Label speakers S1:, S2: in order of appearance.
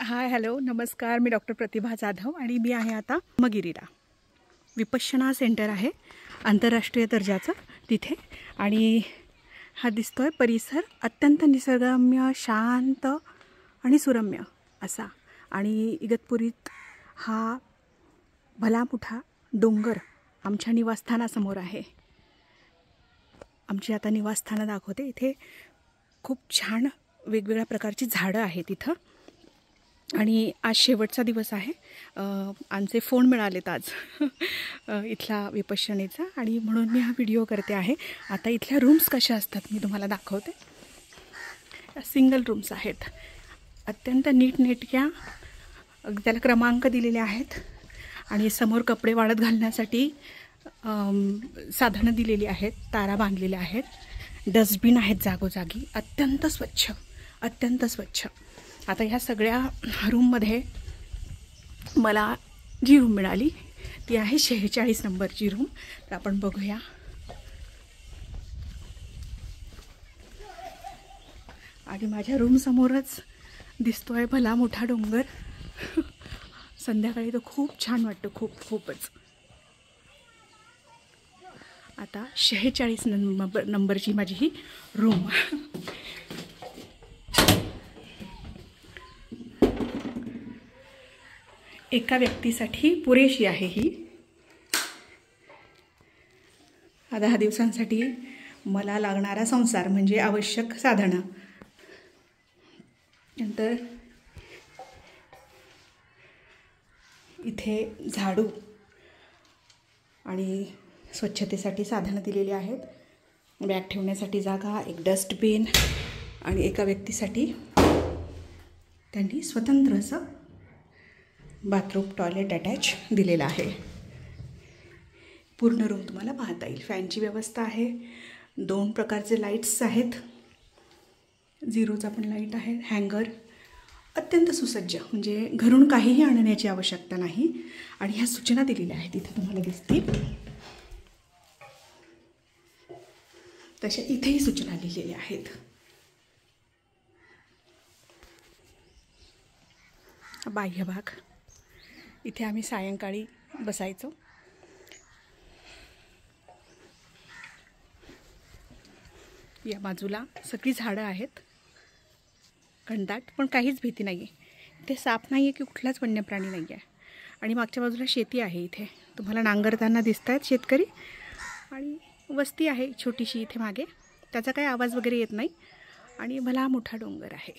S1: Hi hello नमस्कार, मी doctor प्रतिभा जाधव आणि मी आहे आता मगिरीला. विपश्यना सेंटर आहे आंतरराष्ट्रीय दर्जाचं तिथे. आणि हा दिसतोय परिसर अत्यंत निसर्गरम्य, शांत आणि सुरम्य असा. आणि इगतपुरीत हा भला मोठा डोंगर आमच्या निवासस्थानासमोर आहे. आमची आता निवासस्थानं दाखवते. इथे खूप छान वेगवेगळ्या प्रकारची झाडं आहेत इथं. आणि आज शेवटचा दिवस आहे. आमचे फोन मिळालेत आज इथला विपश्यनेचा, आणि म्हणून मी हा व्हिडिओ करते आहे. आता इथल्या रूम्स कशा असतात मी तुम्हाला दाखवते. सिंगल रूम्स आहेत, अत्यंत नीटनेटक्या, त्याला क्रमांक दिलेले आहेत. आणि समोर कपडे वाळत घालण्यासाठी साधनं दिलेली आहेत, तारा बांधलेल्या आहेत, डस्टबिन आहेत जागोजागी. अत्यंत स्वच्छ, अत्यंत स्वच्छ. आता ह्या सगळ्या रूममध्ये मला जी रूम मिळाली ती आहे 46 नंबरची रूम. तर आपण बघूया. आणि माझ्या रूमसमोरच दिसतोय भला मोठा डोंगर. संध्याकाळी तो खूप छान वाटतं, खूपच. आता 46 नंबरची माझी ही रूम. एका व्यक्तीसाठी पुरेशी आहे ही. 10 दिवसांसाठी मला लागणारा संसार म्हणजे आवश्यक साधनं. नंतर इथे झाडू आणि स्वच्छतेसाठी साधनं दिलेली आहेत. बॅग ठेवण्यासाठी जागा, एक डस्टबिन, आणि एका व्यक्तीसाठी त्यांनी स्वतंत्र असं बाथरूम, टॉयलेट अटॅच दिलेलं आहे. पूर्ण रूम तुम्हाला पाहता येईल. फॅनची व्यवस्था आहे. 2 प्रकारचे लाईट्स आहेत. 0चा पण लाईट आहे. हँगर अत्यंत सुसज्ज, म्हणजे घरून काहीही आणण्याची आवश्यकता नाही. आणि ह्या सूचना दिलेल्या आहेत इथे तुम्हाला दिसतील तशा इथेही सूचना लिहिलेल्या आहेत. बाह्य भाग, इथे आम्ही सायंकाळी बसायचो. या बाजूला सगळी झाडं आहेत, घनदाट, पण काहीच भीती नाही आहे. इथे साप नाही आहे की कुठलाच वन्य प्राणी नाही आहे. आणि मागच्या बाजूला शेती आहे. इथे तुम्हाला नांगरताना दिसत आहेत शेतकरी. आणि वस्ती आहे छोटीशी इथे मागे, त्याचा काही आवाज वगैरे येत नाही. आणि भला मोठा डोंगर आहे.